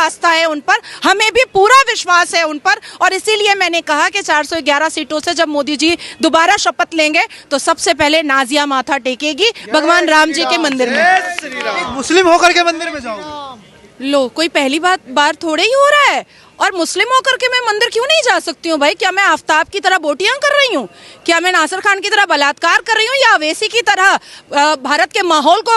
आस्था है उन पर, हमें भी पूरा विश्वास है उन पर। और इसीलिए मैंने कहा कि 411 सीटों से जब मोदी जी दोबारा शपथ लेंगे तो सबसे पहले नाजिया माथा टेकेगी भगवान राम जी के मंदिर में। मुस्लिम होकर के मंदिर में जाओगे? लो, कोई पहली बार थोड़े ही हो रहा है। और मुस्लिम होकर के मैं मंदिर क्यों नहीं जा सकती हूँ भाई? क्या मैं आफ्ताब की तरह बोटियां कर रही हूँ? क्या मैं नासिर खान की तरह बलात्कार कर रही हूँ, या अवैसी की तरह भारत के माहौल को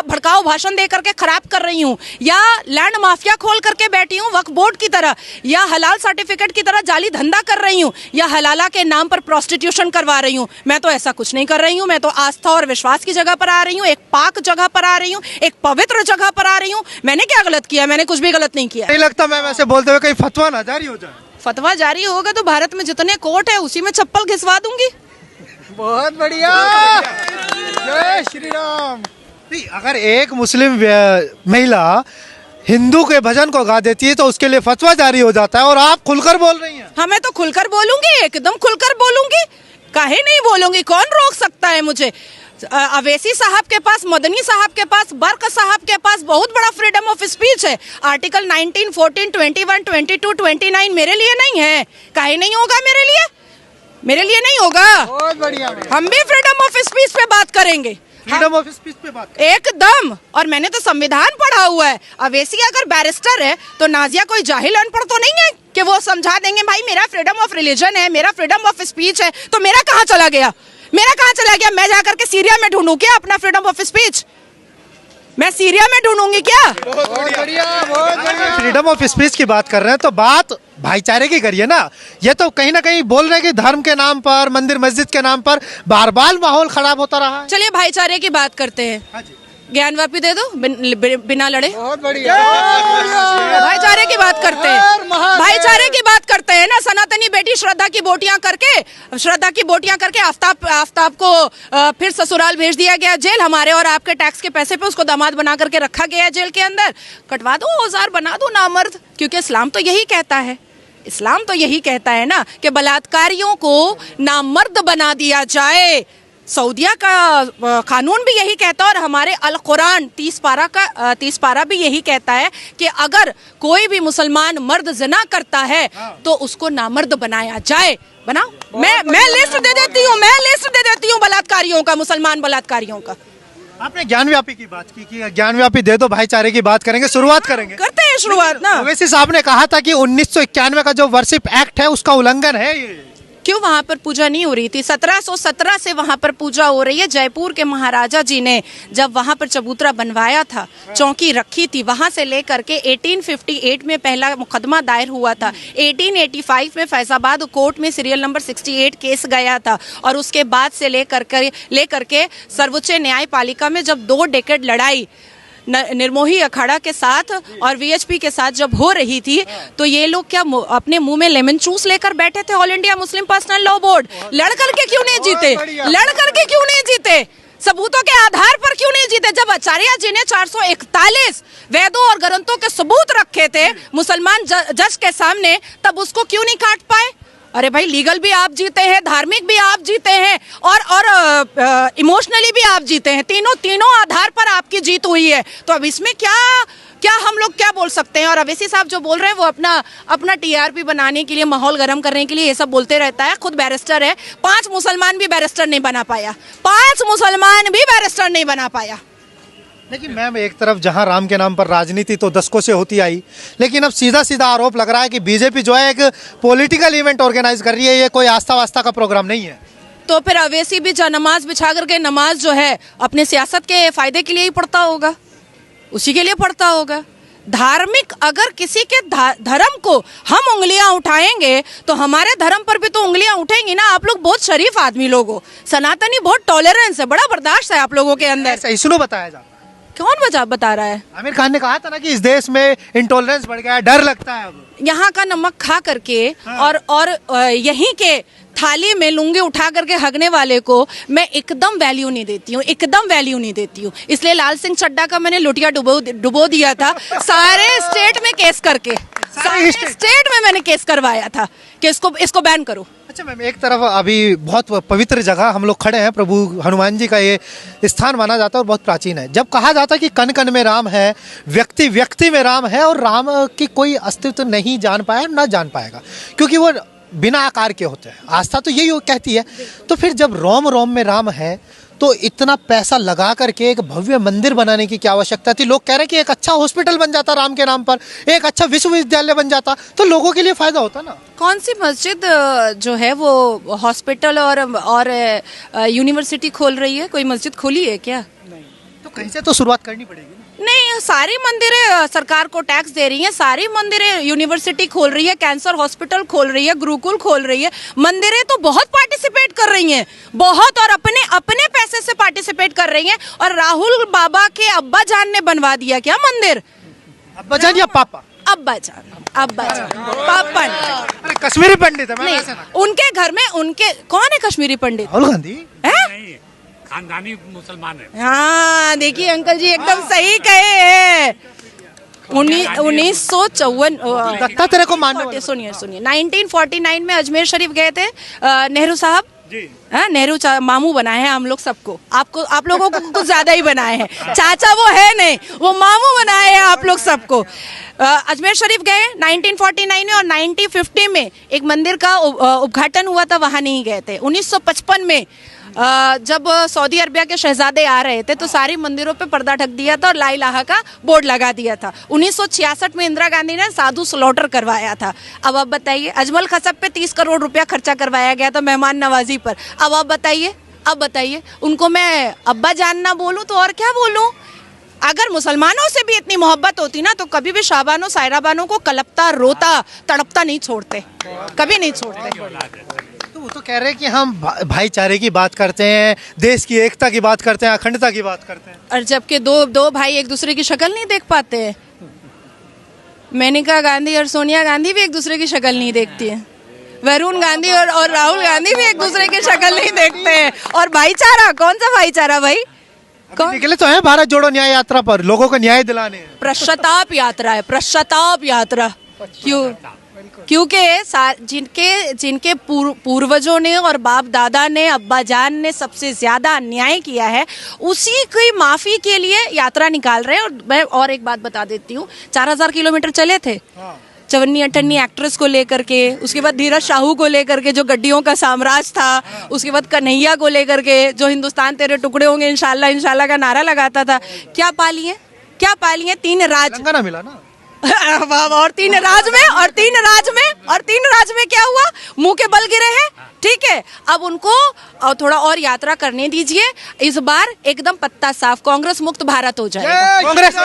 भड़काऊ भाषण दे करके खराब कर रही हूँ, या लैंड माफिया खोल करके बैठी हूँ वक्फ बोर्ड की तरह, या हलाल सर्टिफिकेट की तरह जाली धंधा कर रही हूँ, या हलाला के नाम पर प्रोस्टिट्यूशन करवा रही हूँ? मैं तो ऐसा कुछ नहीं कर रही हूँ। मैं तो आस्था और विश्वास की जगह पर आ रही हूँ, एक पाक जगह पर आ रही हूँ, एक पवित्र जगह पर आ रही हूँ। मैंने क्या गलत किया? मैंने कुछ भी गलत नहीं किया। नहीं लगता मैम ऐसे बोलते हुए कहीं फतवा ना जारी हो जाए? फतवा जारी होगा तो भारत में जितने कोर्ट है उसी में चप्पल घिसवा दूंगी। बहुत बढ़िया, जय श्री राम। नहीं, अगर एक मुस्लिम महिला हिंदू के भजन को गा देती है तो उसके लिए फतवा जारी हो जाता है, और आप खुलकर बोल रही हैं। हाँ, मैं तो खुलकर बोलूंगी, एकदम खुलकर बोलूंगी। काहे नहीं बोलूंगी? कौन रोक सकता है मुझे? अवैसी साहब के पास, मदनी साहब के पास, बर्क साहब के पास बहुत बड़ा फ्रीडम ऑफ स्पीच है। आर्टिकल 19, 14, 21, 22, 29 मेरे लिए नहीं है। काहे नहीं होगा मेरे लिए? मेरे लिए नहीं होगा। बहुत बढ़िया। हम भी फ्रीडम ऑफ स्पीच पे बात करेंगे, फ्रीडम ऑफ स्पीच पे बात एकदम। और मैंने तो संविधान पढ़ा हुआ है। अवैसी अगर बैरिस्टर है तो नाजिया कोई जाहिल अनपढ़ तो नहीं है कि वो समझा देंगे भाई मेरा फ्रीडम ऑफ रिलीजन है, मेरा फ्रीडम ऑफ स्पीच है। तो मेरा कहाँ चला गया? मेरा कहाँ चला गया? मैं जाकर के सीरिया में ढूंढूं क्या अपना फ्रीडम ऑफ स्पीच? मैं सीरिया में ढूंढूंगी क्या? बहुत बढ़िया, बहुत बढ़िया। फ्रीडम ऑफ स्पीच की बात कर रहे हैं तो बात भाईचारे की करिए ना। ये तो कहीं ना कहीं बोल रहे हैं कि धर्म के नाम पर, मंदिर मस्जिद के नाम पर बार बार माहौल खराब होता रहा है। चलिए भाईचारे की बात करते हैं। हाँ जी। ज्ञानवापी दे दो बिना लड़े। बहुत बढ़िया। भाईचारे की बात करते हैं, भाईचारे की बात करते हैं ना। सनातनी बेटी श्रद्धा की बोटियां करके आफ्ताब को फिर ससुराल भेज दिया गया जेल। हमारे और आपके टैक्स के पैसे पे उसको दामाद बना करके रखा गया जेल के अंदर। कटवा दो औजार, बना दो नामर्द, क्योंकि इस्लाम तो यही कहता है। इस्लाम तो यही कहता है ना कि बलात्कारियों को नामर्द बना दिया जाए। सऊदिया का कानून भी यही कहता है, और हमारे अल कुरान 30 पारा भी यही कहता है कि अगर कोई भी मुसलमान मर्द ज़िना करता है तो उसको नामर्द बनाया जाए। बनाओ, मैं लिस्ट दे देती हूँ बलात्कारियों का, मुसलमान बलात्कारियों का। आपने ज्ञानव्यापी की बात की ज्ञानव्यापी दे दो, भाईचारे की बात करेंगे, शुरुआत करेंगे। करते हैं शुरुआत ना। ओवैसी साहब ने कहा था कि 1991 का जो वर्शिप एक्ट है उसका उल्लंघन है ये। क्यों वहां पर पूजा नहीं हो रही थी? 1717 से वहां पर पूजा हो रही है। जयपुर के महाराजा जी ने जब वहां पर चबूतरा बनवाया था, चौकी रखी थी, वहां से लेकर के 1858 में पहला मुकदमा दायर हुआ था। 1885 में फैजाबाद कोर्ट में सीरियल नंबर 68 केस गया था, और उसके बाद से लेकर के सर्वोच्च न्यायपालिका में जब 2 डेकेड लड़ाई निर्मोही अखाड़ा के साथ और वीएचपी के साथ जब हो रही थी, तो ये लोग क्या अपने मुंह में लेमन जूस लेकर बैठे थे? All India Muslim personal law board लड़ करके क्यों नहीं जीते? सबूतों के आधार पर क्यों नहीं जीते? जब आचार्य जी ने 441 वेदों और ग्रंथों के सबूत रखे थे मुसलमान जज के सामने, तब उसको क्यों नहीं काट पाए? अरे भाई, लीगल भी आप जीते हैं, धार्मिक भी आप जीते हैं, और इमोशनली भी आप जीते हैं। तीनों आधार पर आपकी जीत हुई है। तो अब इसमें क्या हम लोग क्या बोल सकते हैं? और अवैसी साहब जो बोल रहे हैं वो अपना टीआरपी बनाने के लिए, माहौल गर्म करने के लिए ये सब बोलते रहता है। खुद बैरिस्टर है, 5 मुसलमान भी बैरिस्टर नहीं बना पाया। लेकिन मैम, एक तरफ जहां राम के नाम पर राजनीति तो दशकों से होती आई, लेकिन अब सीधा सीधा आरोप लग रहा है कि बीजेपी जो है एक पॉलिटिकल इवेंट ऑर्गेनाइज कर रही है, ये कोई आस्था वास्ता का प्रोग्राम नहीं है। तो फिर अवैसी भी नमाज बिछा करके नमाज जो है अपने सियासत के फायदे के लिए ही पढ़ता होगा, उसी के लिए पढ़ता होगा। धार्मिक अगर किसी के धर्म को हम उंगलियां उठाएंगे तो हमारे धर्म पर भी तो उंगलियां उठेंगी ना। आप लोग बहुत शरीफ आदमी लोग हो, सनातनी बहुत टॉलरेंस है, बड़ा बर्दाश्त है आप लोगों के अंदर। सही सुनो, बताया जाता। कौन बता रहा है? आमिर खान ने कहा था ना कि इस देश में इंटॉलरेंस बढ़ गया है, डर लगता है अब। यहाँ का नमक खा करके और यहीं के थाली में लुंगी उठा करके हगने वाले को मैं एकदम वैल्यू नहीं देती हूँ। इसलिए लाल सिंह चड्ढा का मैंने लुटिया डुबो दिया था। सारे स्टेट में केस केस करके, सारे स्टेट में मैंने केस करवाया था कि इसको बैन करो। अच्छा मैम, एक तरफ अभी बहुत पवित्र जगह हम लोग खड़े हैं, प्रभु हनुमान जी का ये स्थान माना जाता है और बहुत प्राचीन है। जब कहा जाता है कि कण कण में राम है, व्यक्ति व्यक्ति में राम है, और राम की कोई अस्तित्व नहीं जान पाया, ना जान पाएगा, क्योंकि वो बिना आकार के होते हैं। आस्था तो यही कहती है। तो फिर जब रोम रोम में राम है, तो इतना पैसा लगा करके एक भव्य मंदिर बनाने की क्या आवश्यकता थी? लोग कह रहे हैं कि एक अच्छा हॉस्पिटल बन जाता राम के नाम पर, एक अच्छा विश्वविद्यालय बन जाता, तो लोगों के लिए फायदा होता ना। कौन सी मस्जिद जो है वो हॉस्पिटल और यूनिवर्सिटी खोल रही है? कोई मस्जिद खोली है क्या? नहीं। तो कहीं से तो शुरुआत करनी पड़ेगी। नहीं, सारी मंदिरें सरकार को टैक्स दे रही हैं, सारी मंदिरें यूनिवर्सिटी खोल रही है, कैंसर हॉस्पिटल खोल रही है, गुरुकुल खोल रही है। मंदिरें तो बहुत पार्टिसिपेट कर रही हैं, बहुत, और अपने अपने पैसे से पार्टिसिपेट कर रही हैं। और राहुल बाबा के अब्बा जान ने बनवा दिया क्या मंदिर? अब्बा जान या पापा? अब्बा जान, पापा अरे कश्मीरी पंडित है। नहीं, उनके घर में उनके कौन है कश्मीरी पंडित? राहुल गांधी है? खानदानी मुसलमान है। हाँ, देखिए अंकल जी एकदम सही कहे हैं। 1954 लगता तेरे को मानने सुनिए 1949 में अजमेर शरीफ गए थे नेहरू साहब। हाँ, नेहरू मामू बनाए हैं हम लोग सबको, आप लोगों को कुछ ज्यादा ही बनाए हैं। चाचा वो है नहीं, वो मामू बनाए हैं आप लोग सबको। अजमेर शरीफ गए 1949 में, और 1950 में एक मंदिर का उद्घाटन हुआ था, वहां नहीं गए थे। 1955 में जब सऊदी अरबिया के शहजादे आ रहे थे तो सारी मंदिरों पे पर्दा ढक दिया था और ला इलाहा का बोर्ड लगा दिया था। 1966 में इंदिरा गांधी ने साधु स्लॉटर करवाया था। अब आप बताइए, अजमल खसब पे 30 करोड़ रुपया खर्चा करवाया गया था मेहमान नवाजी पर। अब आप बताइए उनको मैं अब्बा जान ना बोलूं तो और क्या बोलूं? अगर मुसलमानों से भी इतनी मोहब्बत होती ना, तो कभी भी शाबानो सायरा बानो को कलपता, रोता, तड़पता नहीं छोड़ते, कभी नहीं छोड़ते। वो तो कह रहे हैं कि हम भाईचारे की बात करते हैं, देश की एकता की बात करते हैं, अखंडता की बात करते हैं, और जबकि दो भाई एक दूसरे की शक्ल नहीं देख पाते हैं। मेनका गांधी और सोनिया गांधी भी एक दूसरे की शक्ल नहीं देखती है। वरुण गांधी और राहुल गांधी भी एक दूसरे की शक्ल नहीं देखते हैं। और भाईचारा, कौन सा भाईचारा भाई? कौन निकले तो है भारत जोड़ो न्याय यात्रा पर, लोगों को न्याय दिलाने। पश्चाताप यात्रा है, पश्चाताप यात्रा। क्योंकि जिनके पूर्वजों ने और बाप दादा ने, अब्बा जान ने सबसे ज्यादा अन्याय किया है, उसी की माफी के लिए यात्रा निकाल रहे हैं। और मैं और एक बात बता देती हूँ, 4000 किलोमीटर चले थे चवन्नी अठन्नी एक्ट्रेस को लेकर के, उसके बाद धीरज शाहू को लेकर के जो गड्डियों का साम्राज्य था, उसके बाद कन्हैया को लेकर के जो हिंदुस्तान तेरे टुकड़े होंगे इंशाल्लाह इंशाल्लाह का नारा लगाता था। क्या पाली है? 3 राज ना मिला ना। और तीन राज में क्या हुआ? मुंह के बल गिरे हैं। ठीक है, अब उनको थोड़ा और यात्रा करने दीजिए। इस बार एकदम पत्ता साफ, कांग्रेस मुक्त भारत हो जाएगा। कांग्रेस